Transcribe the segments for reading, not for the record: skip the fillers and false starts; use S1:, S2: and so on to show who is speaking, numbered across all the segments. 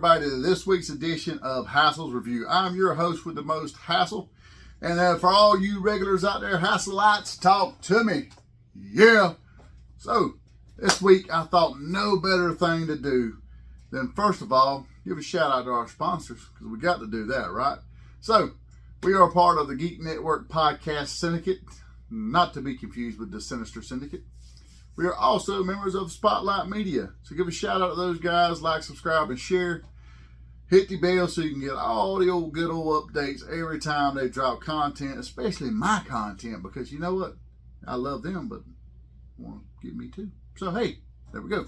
S1: everybody to this week's edition of Hassel's Review. I'm your host with the most, Hassel. And for all you regulars out there, Hasselites, talk to me. Yeah. So, this week I thought no better thing to do than, first of all, give a shout out to our sponsors, because we got to do that, right? So, we are part of the Geek Network Podcast Syndicate, not to be confused with the Sinister Syndicate. We are also members of Spotlight Media. So give a shout out to those guys. Like, subscribe, and share. Hit the bell so you can get all the good old updates every time they drop content, especially my content, because you know what? I love them, but they want to get me too. So hey, there we go.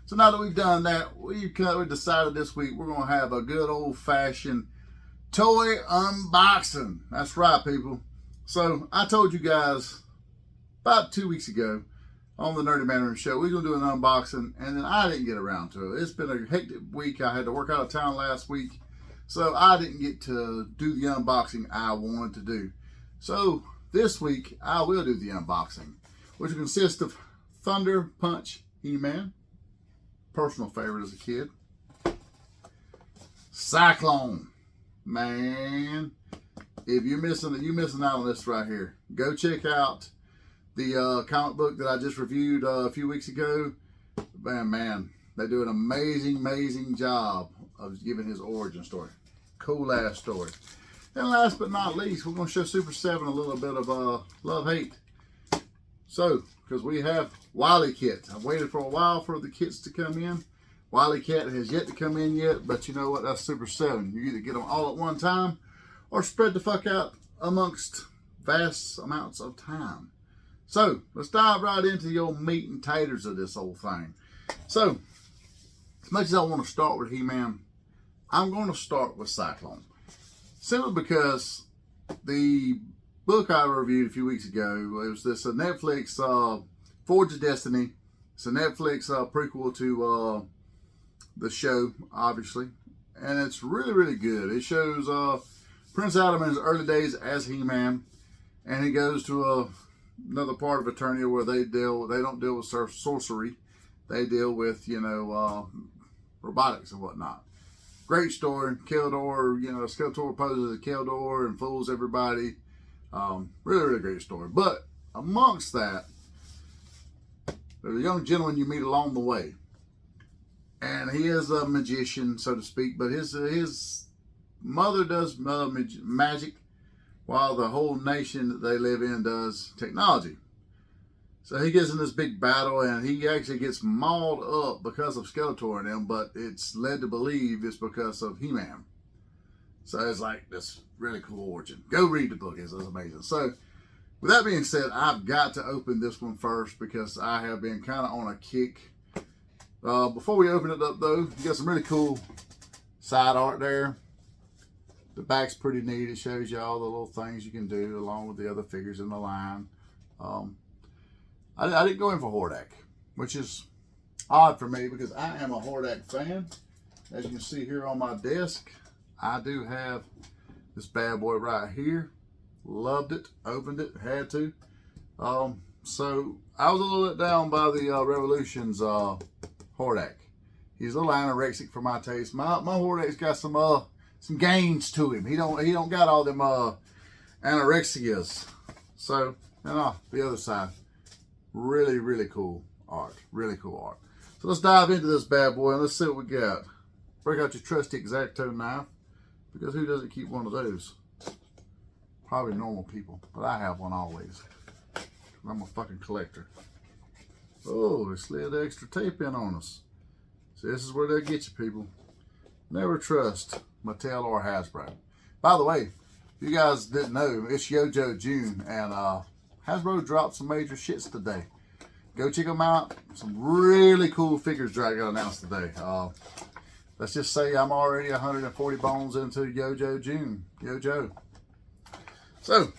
S1: So now that we've done that, we decided this week we're going to have a good old-fashioned toy unboxing. That's right, people. So I told you guys about 2 weeks ago on the Nerdy Mandarin Show, we were going to do an unboxing, and then I didn't get around to it. It's been a hectic week. I had to work out of town last week, so I didn't get to do the unboxing I wanted to do. So this week, I will do the unboxing, which will consist of Thunderpunch He-Man, personal favorite as a kid. Cyclone, man, if you're missing out on this right here. Go check out the comic book that I just reviewed a few weeks ago. Man, they do an amazing job of giving his origin story. Cool ass story. And last but not least, we're going to show Super 7 a little bit of love-hate. So, because we have WillyKit. I've waited for a while for the kits to come in. WillyKit has yet to come in yet, but you know what? That's Super 7. You either get them all at one time or spread the fuck out amongst vast amounts of time. So, let's dive right into the old meat and taters of this old thing. So, as much as I want to start with He-Man, I'm going to start with Cyclone. Simply because the book I reviewed a few weeks ago, it was this Netflix Forge of Destiny. It's a Netflix prequel to the show, obviously. And it's really good. It shows Prince Adam in his early days as He-Man. And he goes to another part of Eternia where they don't deal with sorcery. They deal with, robotics and whatnot. Great story. Keldor, Skeletor poses as Keldor and fools everybody. Really great story. But amongst that, there's a young gentleman you meet along the way. And he is a magician, so to speak, but his mother does magic, while the whole nation that they live in does technology. So he gets in this big battle, and he actually gets mauled up because of Skeletor and them, but it's led to believe it's because of He-Man. So it's like this really cool origin. Go read the book. It's amazing. So with that being said, I've got to open this one first because I have been kind of on a kick. Before we open it up, though, you got some really cool side art there. The back's pretty neat. It shows you all the little things you can do along with the other figures in the line. I didn't go in for Hordak, which is odd for me because I am a Hordak fan. As you can see here on my desk, I do have this bad boy right here. Loved it, opened it, had to. So I was a little let down by the Revolution's Hordak. He's a little anorexic for my taste. My Hordak's got some gains to him. He don't got all them anorexias. So, and the other side, really cool art. Really cool art. So let's dive into this bad boy and let's see what we got. Break out your trusty X-Acto knife, because who doesn't keep one of those? Probably normal people, but I have one always. I'm a fucking collector. Oh, they slid the extra tape in on us. So this is where they'll get you, people. Never trust Mattel or Hasbro. By the way, if you guys didn't know, it's Yojo June, and Hasbro dropped some major shits today. Go check them out. Some really cool figures got announced today. Let's just say I'm already 140 bones into Yojo June. Yojo. So,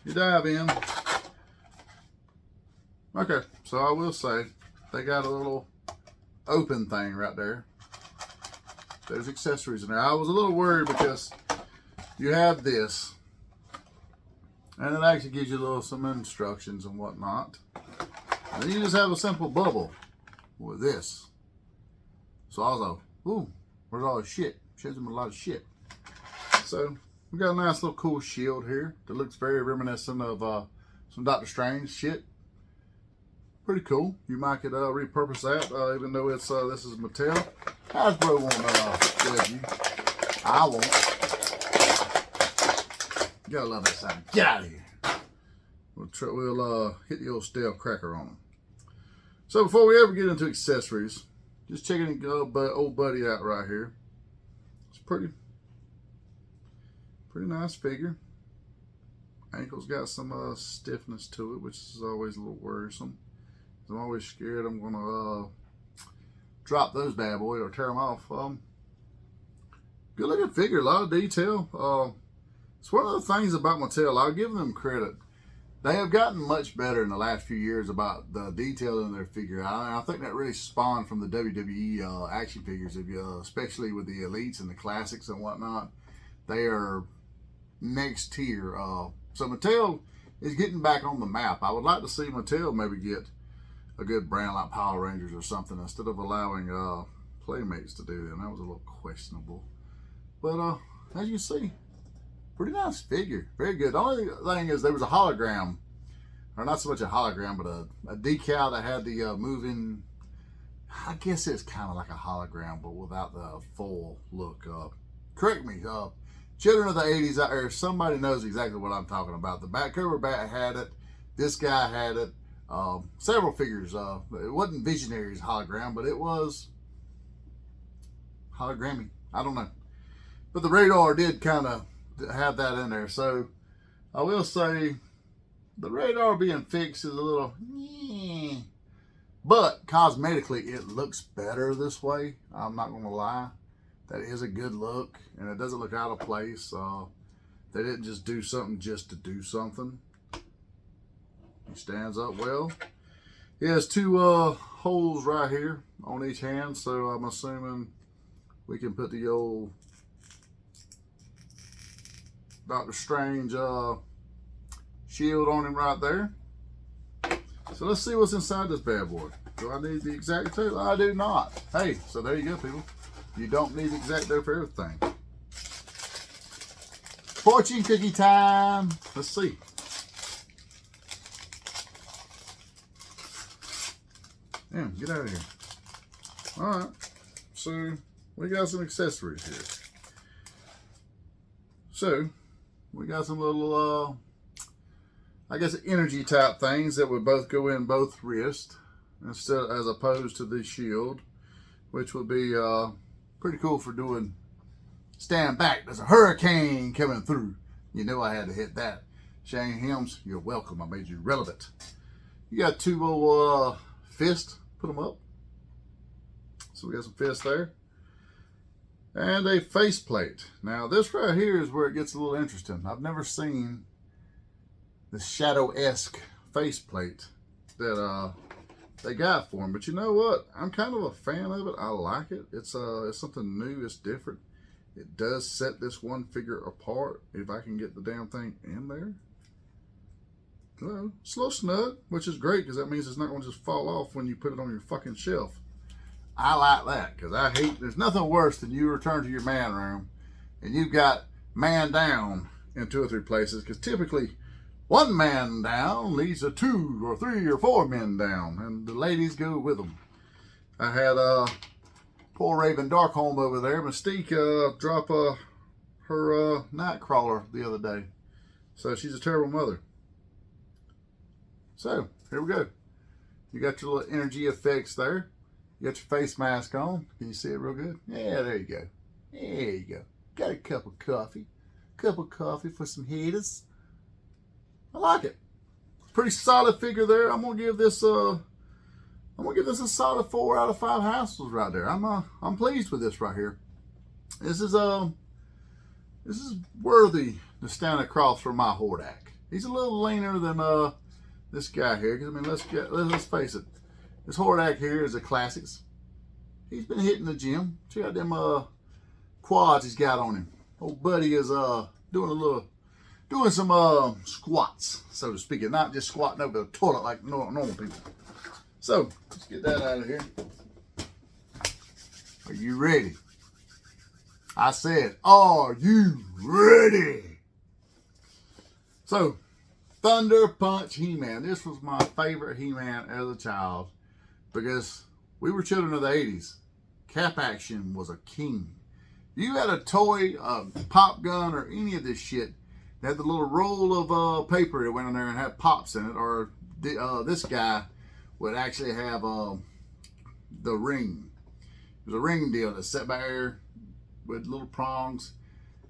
S1: you dive in. Okay, so I will say, they got a little open thing right there. There's accessories in there. I was a little worried because you have this, and it actually gives you some instructions and whatnot. And then you just have a simple bubble with this. So also, Ooh, where's all the shit? Shows him a lot of shit. So we got a nice little cool shield here that looks very reminiscent of some Doctor Strange shit. Pretty cool. You might could repurpose that, even though it's this is Mattel. Hasbro won't judge you. I won't. You gotta love that sound. Get out of here. We'll hit the old stale cracker on them. So before we ever get into accessories, just checking the old buddy out right here. It's pretty nice figure. Ankle's got some stiffness to it, which is always a little worrisome. I'm always scared I'm gonna drop those bad boys or tear them off. Good looking figure, a lot of detail. It's one of the things about Mattel, I'll give them credit. They have gotten much better in the last few years about the detail in their figure. I think that really spawned from the WWE action figures, especially with the elites and the classics and whatnot. They are next tier. So Mattel is getting back on the map. I would like to see Mattel maybe get a good brand like Power Rangers or something instead of allowing Playmates to do that. That was a little questionable. But as you see, pretty nice figure. Very good. The only thing is there was a hologram, or not so much a hologram, but a decal that had the moving, I guess it's kind of like a hologram, but without the full look. Correct me. Children of the 80s out there, somebody knows exactly what I'm talking about. The back cover bat had it. This guy had it. Several figures. It wasn't Visionary's hologram, but it was hologrammy. I don't know. But the radar did kind of have that in there. So I will say the radar being fixed is a little, but cosmetically it looks better this way. I'm not going to lie. That is a good look, and it doesn't look out of place. They didn't just do something just to do something. He stands up well. He has two holes right here on each hand, so I'm assuming we can put the old Doctor Strange shield on him right there. So let's see what's inside this bad boy. Do I need the exact dough? I do not. Hey, so there you go, people. You don't need the exact dough for everything. Fortune cookie time. Let's see. Damn, get out of here. Alright, so we got some accessories here. So, we got some little, I guess, energy type things that would both go in both wrists, instead, as opposed to the shield, which would be pretty cool for doing stand back. There's a hurricane coming through. You know I had to hit that. Shane Helms, you're welcome. I made you relevant. You got two little fists. Put them up. So we got some fists there. And a faceplate. Now this right here is where it gets a little interesting. I've never seen the shadow-esque faceplate that they got for him. But you know what? I'm kind of a fan of it. I like it. It's something new. It's different. It does set this one figure apart if I can get the damn thing in there. Well, it's a little snug, which is great because that means it's not going to just fall off when you put it on your fucking shelf. I like that because I hate, there's nothing worse than you return to your man room and you've got man down in 2 or 3 places, because typically one man down leads to 2 or 3 or 4 men down, and the ladies go with them. I had poor Raven Darkholm over there, Mystique, drop her Nightcrawler the other day. So she's a terrible mother. So, here we go. You got your little energy effects there. You got your face mask on. Can you see it real good? Yeah, there you go. There you go. Got a cup of coffee. Cup of coffee for some haters. I like it. Pretty solid figure there. I'm gonna give this a solid 4 out of 5 Hassels right there. I'm pleased with this right here. This is worthy to stand across from my Hordak. He's a little leaner than this guy here. Cause I mean, let's face it. This Hordak here is a classics. He's been hitting the gym. Check out them quads he's got on him. Old buddy is doing some squats, so to speak, and not just squatting over the toilet like normal people. So let's get that out of here. Are you ready? I said, are you ready? So, Thunderpunch He-Man. This was my favorite He-Man as a child because we were children of the 80s. Cap action was a king. You had a toy, a pop gun, or any of this shit that had the little roll of paper that went in there and had pops in it, or this guy would actually have the ring. It was a ring deal that sat back there with little prongs,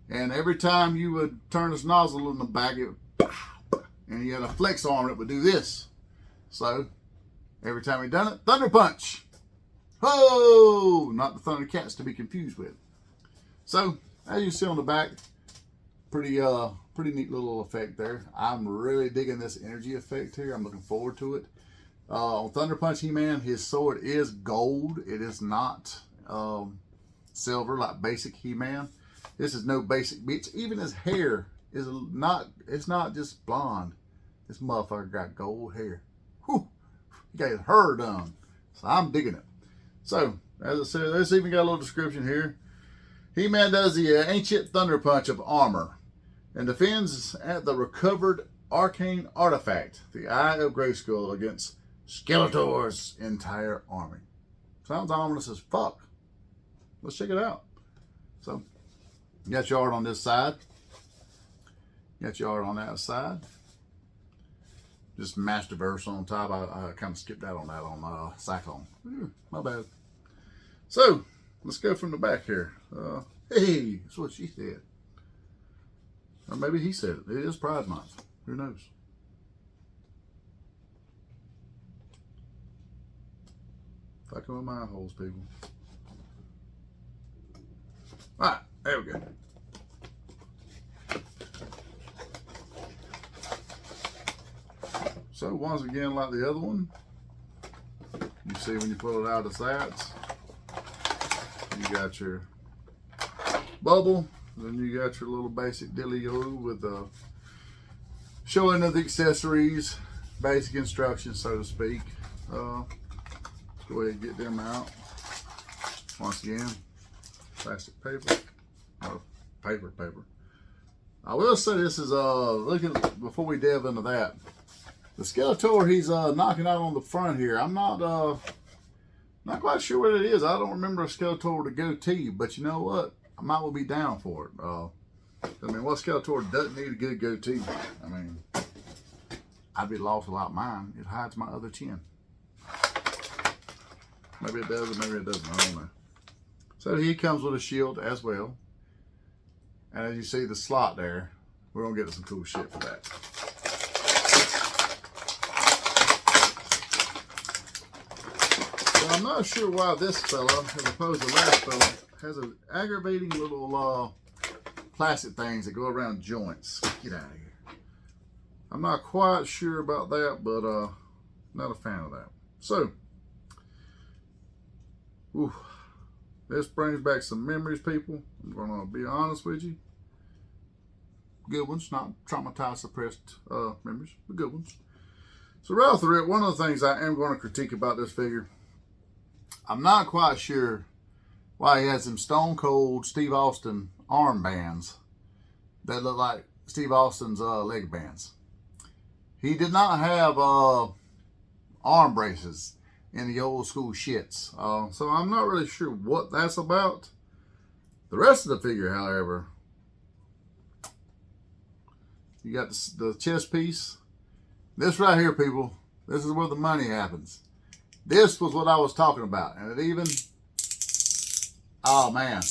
S1: and every time you would turn this nozzle in the back, it would, and you had a flex arm that would do this. So every time he done it, Thunderpunch. Oh, not the Thundercats to be confused with. So as you see on the back, pretty neat little effect there. I'm really digging this energy effect here. I'm looking forward to it. On Thunderpunch He-Man, his sword is gold. It is not silver like basic He-Man. This is no basic bitch. Even his hair is not, it's not just blonde. This motherfucker got gold hair. Whew. He got his hair done. So I'm digging it. So, as I said, this even got a little description here. He-Man does the ancient Thunderpunch of armor and defends at the recovered arcane artifact, the Eye of Grayskull, against Skeletor's entire army. Sounds ominous as fuck. Let's check it out. So, you got your art on this side. You got your art on that side. Just Masterverse on top. I kind of skipped out on that on Cyclone. My bad. So, let's go from the back here. Hey, that's what she said. Or maybe he said it. It is Pride Month. Who knows? Fucking with my holes, people. Alright, there we go. So once again, like the other one, you see when you pull it out of the sides, you got your bubble, then you got your little basic dealio with the showing of the accessories, basic instructions, so to speak. Let's go ahead and get them out. Once again, plastic paper, or paper. I will say this is looking before we delve into that. The Skeletor he's knocking out on the front here. I'm not quite sure what it is. I don't remember a Skeletor with a goatee, but you know what? I might well be down for it. I mean, what Skeletor doesn't need a good goatee? I mean, I'd be lost without mine. It hides my other chin. Maybe it does, or maybe it doesn't. I don't know. So he comes with a shield as well. And as you see the slot there, we're going to get some cool shit for that. So I'm not sure why this fella, as opposed to the last fella, has an aggravating little plastic things that go around joints. Get out of here. I'm not quite sure about that, but not a fan of that. So, this brings back some memories, people. I'm going to be honest with you. Good ones, not traumatized, suppressed memories, but good ones. So right off the rip, one of the things I am going to critique about this figure, I'm not quite sure why he has some Stone Cold Steve Austin armbands that look like Steve Austin's leg bands. He did not have arm braces in the old school shits. So I'm not really sure what that's about. The rest of the figure, however, you got the chest piece. This right here, people, this is where the money happens. This was what I was talking about. And it even, oh man,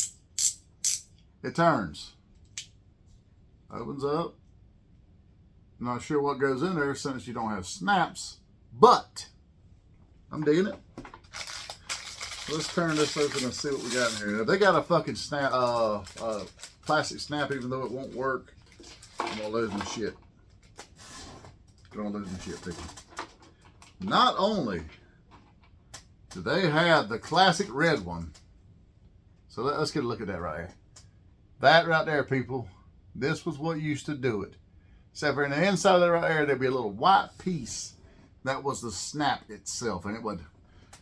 S1: it turns. Opens up. I'm not sure what goes in there since you don't have snaps, but I'm digging it. Let's turn this open and see what we got in here. If they got a fucking snap, plastic snap, even though it won't work, I'm gonna lose my shit. I'm gonna lose my shit, people. Not only do they have the classic red one, so let's get a look at that right here. That right there, people, this was what used to do it. Except for in the inside of that right there, there'd be a little white piece. That was the snap itself, and it would,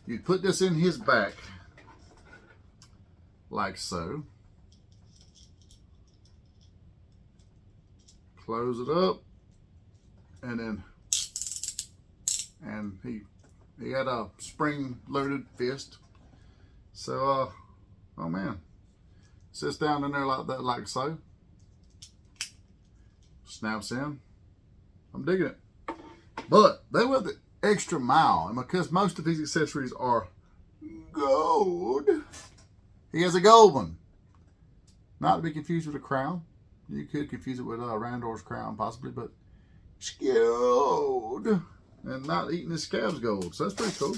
S1: you'd put this in his back, like so. Close it up, and then, and he had a spring-loaded fist. So, oh man, sits down in there like that, like so. Snaps in. I'm digging it. But they went the extra mile, and because most of these accessories are gold, he has a gold one. Not to be confused with a crown. You could confuse it with Randor's crown, possibly, but it's gold. And not eating his scabs gold. So that's pretty cool.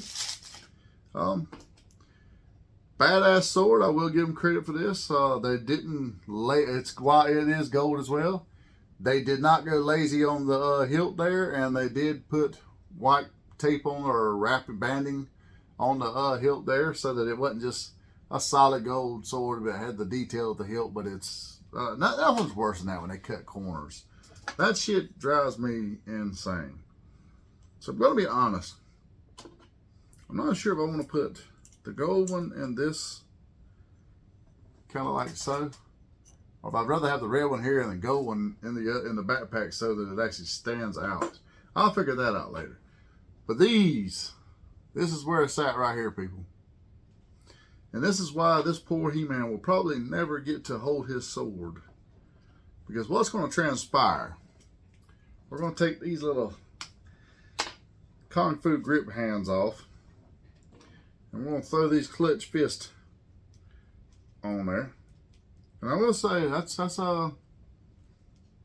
S1: Badass sword. I will give them credit for this. They didn't lay, it's why it is gold as well. They did not go lazy on the hilt there, and they did put white tape on or wrapping banding on the hilt there so that it wasn't just a solid gold sword that had the detail of the hilt, but it's nothing's worse than that when they cut corners. That shit drives me insane. So I'm going to be honest. I'm not sure if I want to put the gold one in this kind of like so, or if I'd rather have the red one here and the gold one in the backpack so that it actually stands out. I'll figure that out later. But this is where it's at right here, people. And this is why this poor He-Man will probably never get to hold his sword. Because what's going to transpire? We're going to take these little Kung Fu grip hands off. And we're going to throw these clutch fists on there. And I will say, that's a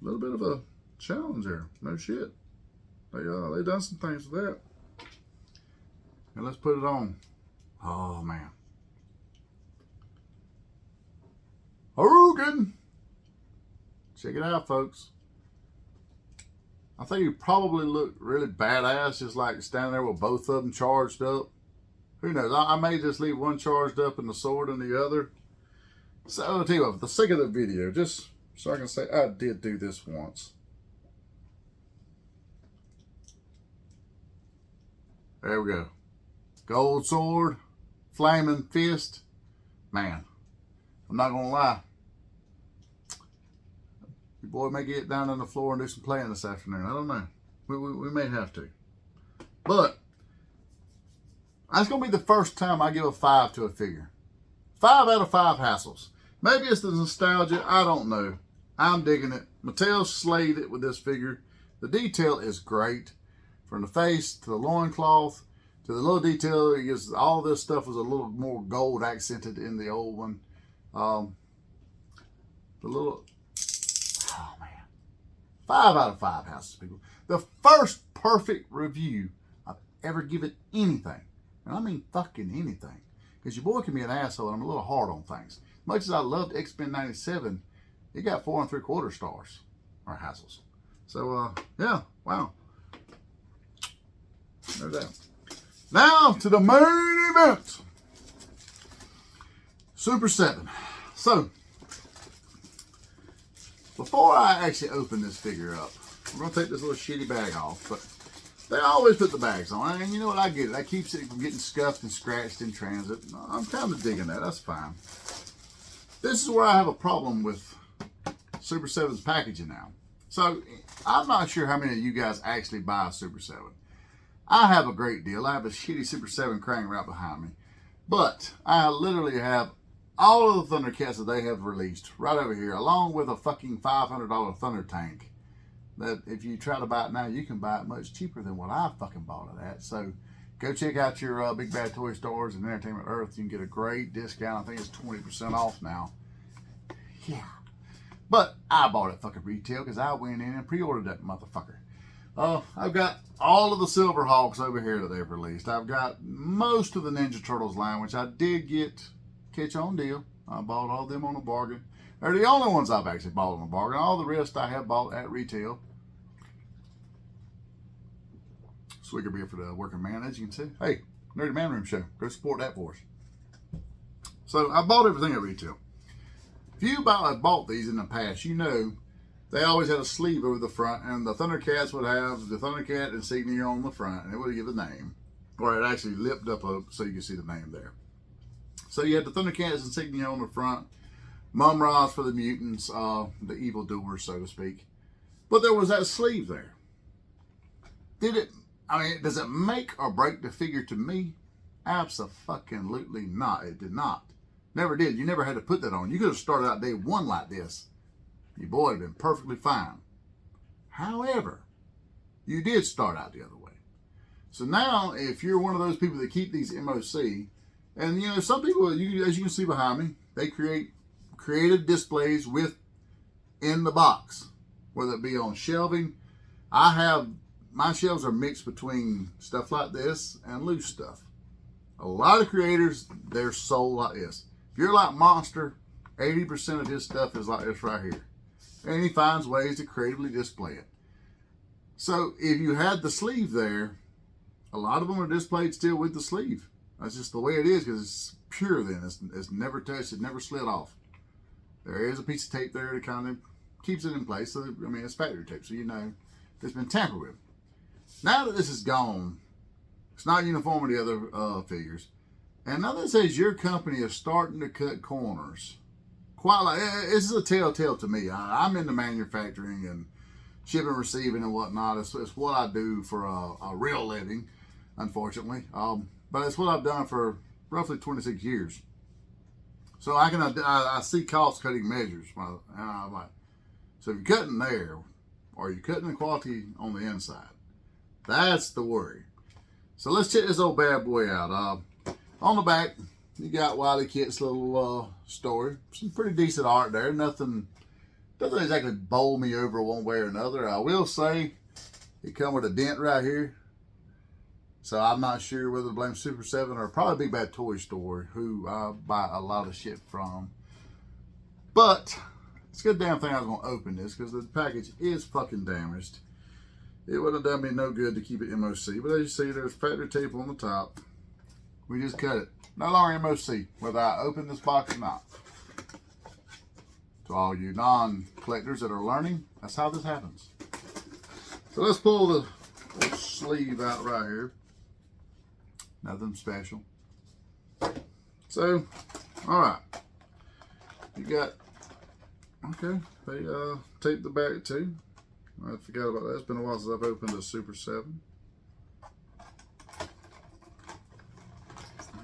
S1: little bit of a challenge there. No shit. They done some things with that. And let's put it on. Oh, man. Harugan! Check it out, folks. I think you probably look really badass just like standing there with both of them charged up. Who knows? I may just leave one charged up and the sword in the other. So I'll tell you what, for the sake of the video, just so I can say I did do this once. There we go. Gold sword, flaming fist. Man, I'm not going to lie. Your boy may get down on the floor and do some playing this afternoon. I don't know. We may have to. But that's going to be the first time I give a 5 to a figure. 5 out of 5 Hassels. Maybe it's the nostalgia. I don't know. I'm digging it. Mattel slayed it with this figure. The detail is great. From the face to the loincloth to the little detail. All this stuff was a little more gold accented in the old one. The little... Oh, man. 5 out of 5 Hassels, people. The first perfect review I've ever given anything. And I mean fucking anything. Because your boy can be an asshole and I'm a little hard on things. Much as I loved X-Men 97, it got 4 3/4 stars. Or Hassels. So, yeah. Wow. No doubt. Now to the main event. Super 7. So, before I actually open this figure up, we're going to take this little shitty bag off. But they always put the bags on. And you know what? I get it. That keeps it from getting scuffed and scratched in transit. I'm kind of digging that. That's fine. This is where I have a problem with Super 7's packaging now. So, I'm not sure how many of you guys actually buy a Super 7. I have a great deal. I have a shitty Super 7 crank right behind me. But I literally have all of the Thundercats that they have released right over here, along with a fucking $500 Thunder tank. That if you try to buy it now, you can buy it much cheaper than what I fucking bought it at. So go check out your Big Bad Toy Stores and Entertainment Earth. You can get a great discount. I think it's 20% off now. Yeah. But I bought it fucking retail because I went in and pre-ordered that motherfucker. I've got all of the Silver Hawks over here that they've released. I've got most of the Ninja Turtles line, which I did get catch on deal. I bought all of them on a bargain. They're the only ones I've actually bought on a bargain. All the rest I have bought at retail. Swigger beer for the working man, as you can see. Hey, Nerdy Man Room Show. Go support that for us. So I bought everything at retail. If you bought these in the past, you know they always had a sleeve over the front, and the Thundercats would have the Thundercat insignia on the front, and it would give a name. Or it actually lipped up so you can see the name there. So you had the Thundercats insignia on the front, Mum Ra's for the mutants, the evildoers, so to speak. But there was that sleeve there. Does it make or break the figure to me? Abso-fucking-lutely not. It did not. Never did. You never had to put that on. You could have started out day one like this. Your boy would have been perfectly fine. However, you did start out the other way. So now, if you're one of those people that keep these MOC, and you know, some people, as you can see behind me, they create creative displays in the box, whether it be on shelving. My shelves are mixed between stuff like this and loose stuff. A lot of creators, they're sold like this. If you're like Monster, 80% of his stuff is like this right here. And he finds ways to creatively display it. So if you had the sleeve there, a lot of them are displayed still with the sleeve. That's just the way it is because it's pure then. It's never touched, it never slid off. There is a piece of tape there that kind of keeps it in place. So, I mean, it's factory tape, so you know it's been tampered with. Now that this is gone, it's not uniform with the other figures. And now that says your company is starting to cut corners. Quite like, this is a telltale to me. I'm into manufacturing and shipping and receiving and whatnot. It's what I do for a real living, unfortunately. But it's what I've done for roughly 26 years. So I see cost cutting measures. And I'm like, so if you're cutting there, or you're cutting the quality on the inside, that's the worry. So let's check this old bad boy out. On the back, you got WillyKit's little story. Some pretty decent art there. Nothing doesn't exactly bowl me over one way or another. I will say it come with a dent right here. So I'm not sure whether to blame Super 7 or probably Big Bad Toy Store, who I buy a lot of shit from. But it's a good damn thing I was going to open this because the package is fucking damaged. It wouldn't have done me no good to keep it MOC. But as you see, there's factory tape on the top. We just cut it. No longer MOC, whether I open this box or not. To all you non-collectors that are learning, that's how this happens. So let's pull the little sleeve out right here. Nothing special. So, alright. You got, okay, they taped the back too. I forgot about that. It's been a while since I've opened a Super 7.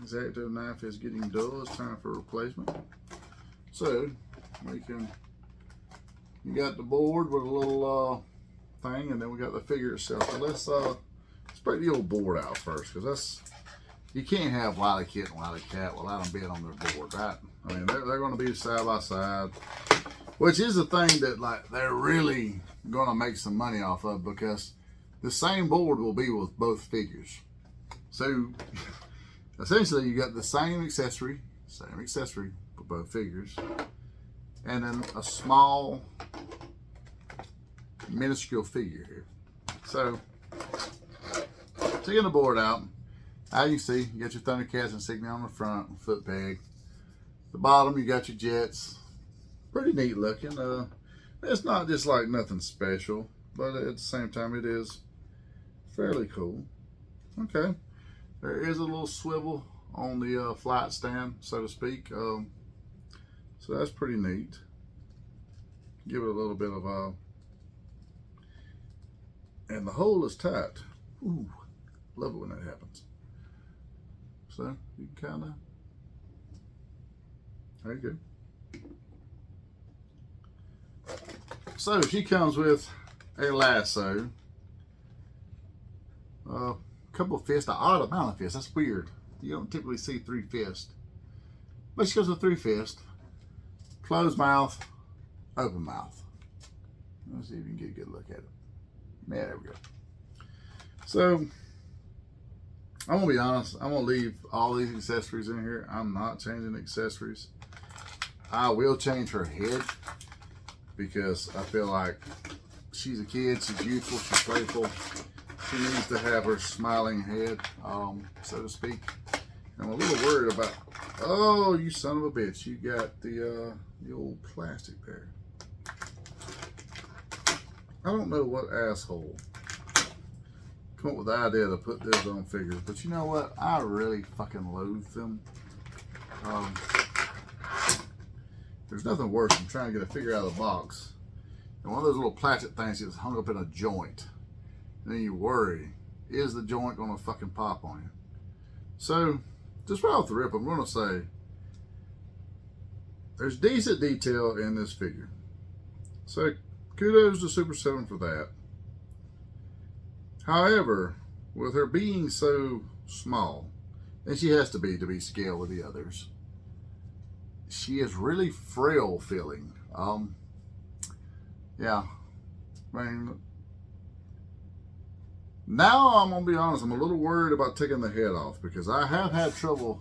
S1: X-Acto knife is getting dull. It's time for replacement. So, you got the board with a little thing, and then we got the figure itself. So let's break the old board out first, because you can't have WillyKit and WillyCat without them being on their board, right? I mean, they're going to be side by side, which is the thing that like they're really going to make some money off of, because the same board will be with both figures. So essentially, you got the same accessory for both figures, and then a small, minuscule figure here. So, taking the board out, as you see, you got your Thundercats insignia on the front, foot peg. The bottom, you got your Jets. Pretty neat looking. It's not just like nothing special, but at the same time, it is fairly cool. Okay. There is a little swivel on the flight stand, so to speak. So that's pretty neat. Give it a little bit of and the hole is tight. Ooh, love it when that happens. So you can kind of, there you go. So she comes with a lasso, a couple of fists, an odd amount of fists. That's weird. You don't typically see 3 fists, but she goes with 3 fists. Closed mouth, open mouth. Let's see if you can get a good look at it. Yeah, there we go. So, I'm going to be honest. I'm going to leave all these accessories in here. I'm not changing accessories. I will change her head because I feel like she's a kid. She's youthful. She's playful. She needs to have her smiling head, so to speak. I'm a little worried about, oh, you son of a bitch. You got the old plastic there. I don't know what asshole come up with the idea to put this on figures, but you know what? I really fucking loathe them. There's nothing worse than trying to get a figure out of the box. And one of those little plastic things gets hung up in a joint. And then you worry, is the joint going to fucking pop on you? So, just right off the rip, I'm going to say, there's decent detail in this figure. So, kudos to Super 7 for that. However, with her being so small, and she has to be scaled with the others, she is really frail feeling. Yeah. I mean, now I'm going to be honest, I'm a little worried about taking the head off because I have had trouble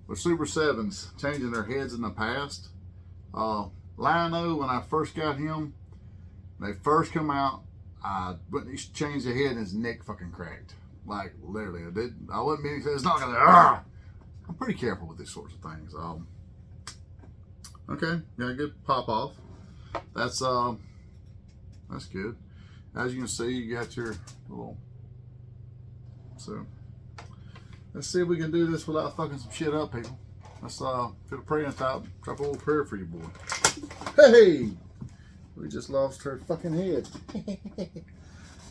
S1: with Super 7s changing their heads in the past. Lionel, when I first got him, when they first come out, I wouldn't change the head and his neck fucking cracked. Like, literally. I wasn't being, it's not going to, I'm pretty careful with these sorts of things. Okay, got a good pop off. That's good. As you can see, you got your little, so let's see if we can do this without fucking some shit up, people. Let's feel a prayer and drop a little prayer for you, boy. Hey, we just lost her fucking head.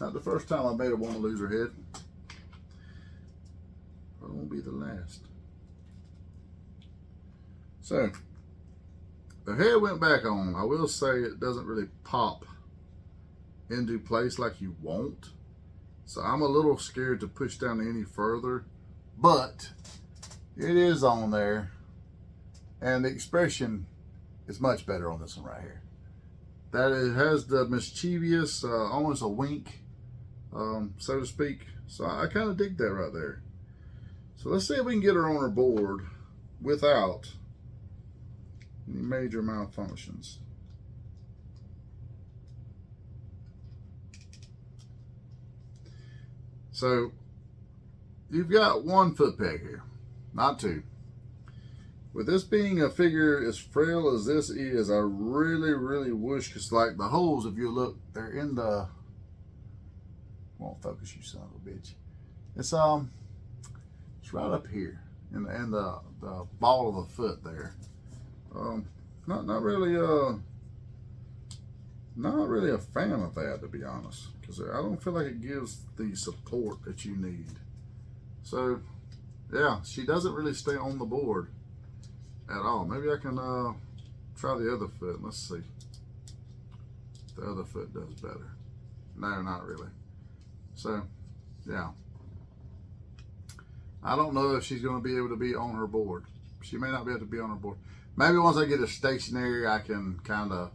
S1: Not the first time I made her want to lose her head. But it won't be the last. So, the head went back on. I will say it doesn't really pop into place like you want. So I'm a little scared to push down any further. But it is on there. And the expression is much better on this one right here. That it has the mischievous, almost a wink, so to speak. So I kind of dig that right there. So let's see if we can get her on her board without any major malfunctions. So you've got one foot peg here, not two. With this being a figure as frail as this is, I really, really wish, because like the holes, if you look, they're in the, won't focus, you son of a bitch. It's right up here in the ball of the foot there. Not really a fan of that, to be honest, because I don't feel like it gives the support that you need. So yeah, she doesn't really stay on the board at all. Maybe I can try the other foot. Let's see. The other foot does better. No, not really. So yeah, I don't know if she's going to be able to be on her board. She may not be able to be on her board. Maybe once I get her stationary, I can kind of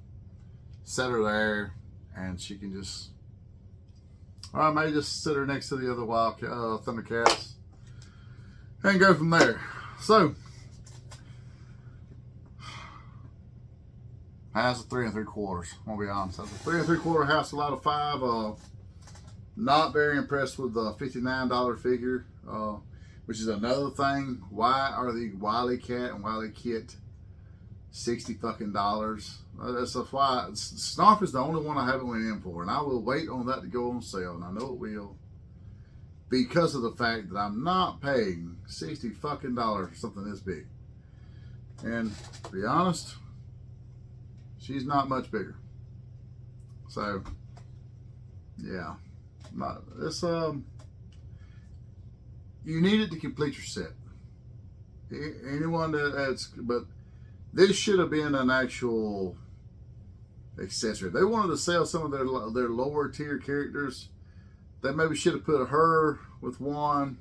S1: set her there and she can just, or I may just sit her next to the other Thundercats and go from there. So, Hassel 3 3/4. I'm gonna be honest. That's a 3 3/4 Hassel out of 5. Not very impressed with the $59 figure, which is another thing. Why are the WillyKat and WillyKit $60 fucking? That's why Snarf is the only one I haven't went in for, and I will wait on that to go on sale, and I know it will, because of the fact that I'm not paying $60 fucking for something this big. And to be honest, she's not much bigger. So yeah, it's you need it to complete your set. Anyone that's, but this should have been an actual accessory. They wanted to sell some of their lower tier characters. They maybe should have put her with one,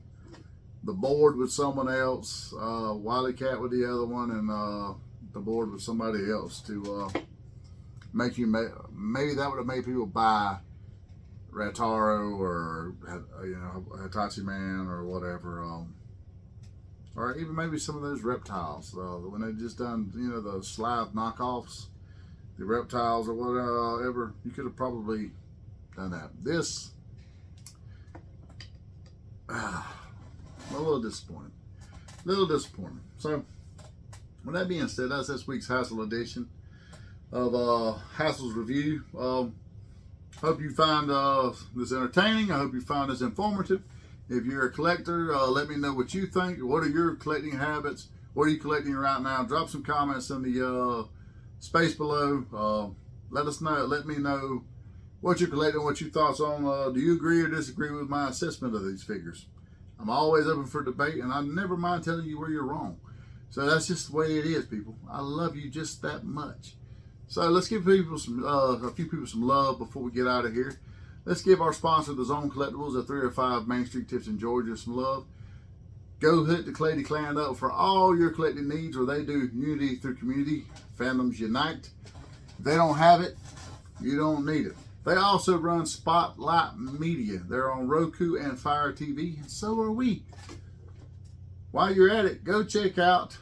S1: the board with someone else, WillyKat with the other one, and the board with somebody else to make you, maybe that would have made people buy Rataro or Hitachi Man or whatever, or even maybe some of those reptiles when they just done the Slive knockoffs, the reptiles or whatever. You could have probably done that. This a little disappointing. So with that being said, that's this week's Hassel edition of Hassel's review. Hope you find this entertaining. I hope you find this informative. If you're a collector, let me know what you think. What are your collecting habits? What are you collecting right now? Drop some comments in the space below. Let us know. Let me know what you're collecting, what your thoughts on. Do you agree or disagree with my assessment of these figures? I'm always open for debate, and I never mind telling you where you're wrong. So that's just the way it is, people. I love you just that much. So let's give people some, a few people some love before we get out of here. Let's give our sponsor, The Zone Collectibles at 305 Main Street, Tifton, Georgia, some love. Go hit the Clady Clan up for all your collecting needs, where they do unity through community. Fandoms unite. If they don't have it, you don't need it. They also run Spotlight Media. They're on Roku and Fire TV, and so are we. While you're at it, go check out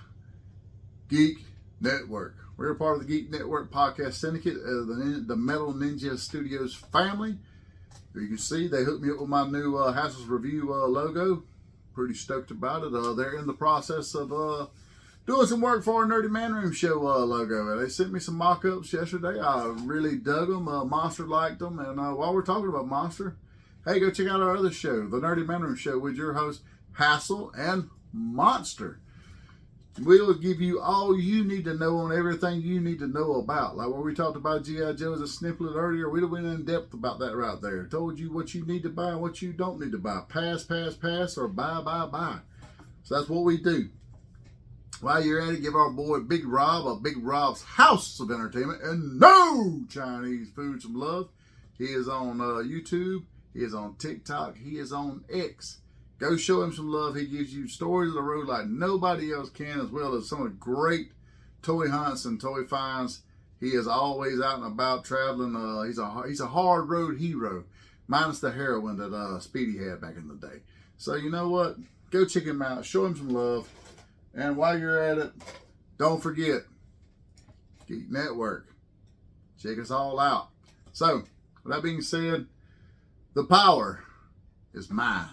S1: Geek Network. We're a part of the Geek Network Podcast Syndicate, the Metal Ninja Studios family. You can see they hooked me up with my new Hassel's Review logo. Pretty stoked about it. They're in the process of doing some work for our Nerdy Man Room Show logo. They sent me some mock-ups yesterday. I really dug them. Monster liked them. And while we're talking about Monster, hey, go check out our other show, the Nerdy Man Room Show, with your host, Hassel and Monster. We'll give you all you need to know on everything you need to know about. Like what we talked about G.I. Joe as a snippet earlier, we went in depth about that right there. Told you what you need to buy and what you don't need to buy. Pass, or buy. So that's what we do. While you're at it, give our boy Big Rob of Big Rob's House of Entertainment and No Chinese Food some love. He is on YouTube. He is on TikTok. He is on X. Go show him some love. He gives you stories of the road like nobody else can, as well as some of the great toy hunts and toy finds. He is always out and about traveling. He's a hard road hero, minus the heroin that Speedy had back in the day. So you know what? Go check him out. Show him some love. And while you're at it, don't forget Geek Network. Check us all out. So, with that being said, the power is mine.